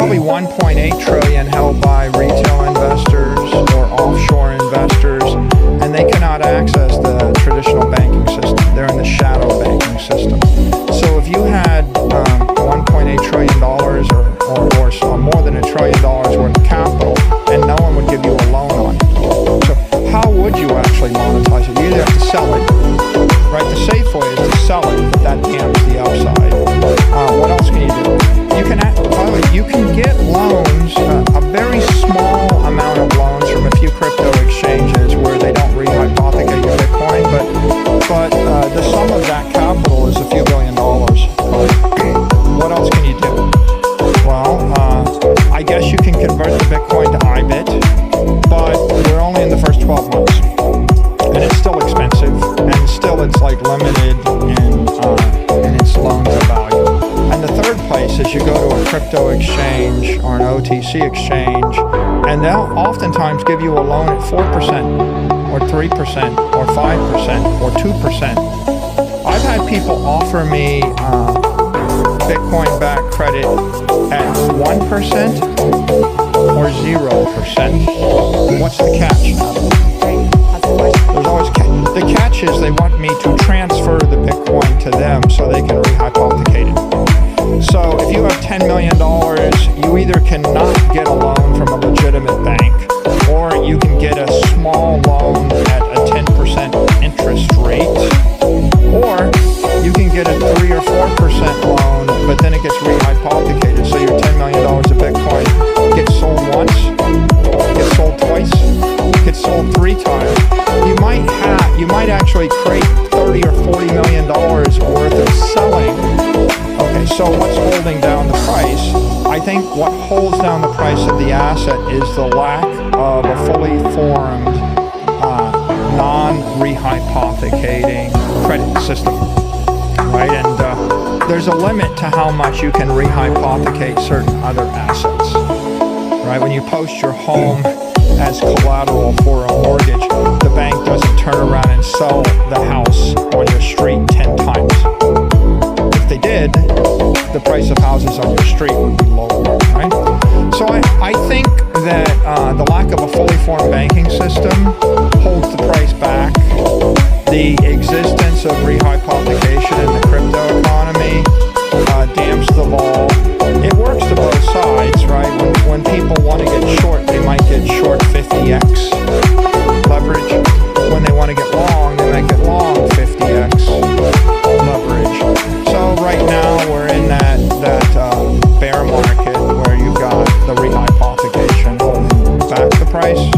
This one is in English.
probably 1.8 trillion held by retail investors or offshore investors, and they cannot access the traditional banking system. They're in the shadow banking system. So if you had $1.8 trillion or more than $1 trillion worth of capital, and no one would give you a loan on it. So how would you actually monetize it? You either have to sell it, right? The safe way is to sell it, but that dams the upside. What else can you do? By the way, you can get loans, a very small amount of loans from a few crypto exchanges where they don't rehypothecate your Bitcoin, but the sum of that capital is a few $1 billion. What else can you do? Well, I guess you can convert the Bitcoin to IBIT, but we're only in the first 12 months. And it's still expensive, and still it's like limited in its loan to value. And the third place is you go to a crypto exchange or an OTC exchange, and they'll oftentimes give you a loan at 4% or 3% or 5% or 2%. I've had people offer me Bitcoin back credit at 1% or 0%. What's the catch? There's always the catch is they want me to transfer the Bitcoin to them so they can rehypothecate it. So if you have $10 million, you either cannot get a loan from a legitimate bank, or you can get a small loan at a 10% interest rate, or you can get a 3 or 4% loan, but then it gets rehypothecated. So your $10 million of Bitcoin gets sold once, gets sold twice, gets sold 3 times. You might actually create $30 or $40 million worth of selling. Okay, so what's holding down the price? I think what holds down the price of the asset is the lack of a fully formed, non-rehypothecating credit system, right? And there's a limit to how much you can rehypothecate certain other assets, right? When you post your home as collateral for a mortgage, the bank doesn't turn around and sell the house on your street 10 times. If they did, the price of houses on your street would be lower, right? So I think that the lack of a fully formed banking system holds the price back. The existence of rehypothecation in the crypto economy dams the vol. It works to both sides, right? When people want to get short, they might get short 50x leverage. When they want to get long, they might get long 50x leverage. So right now we're in that bear market where you've got the rehypothecation holding back the price.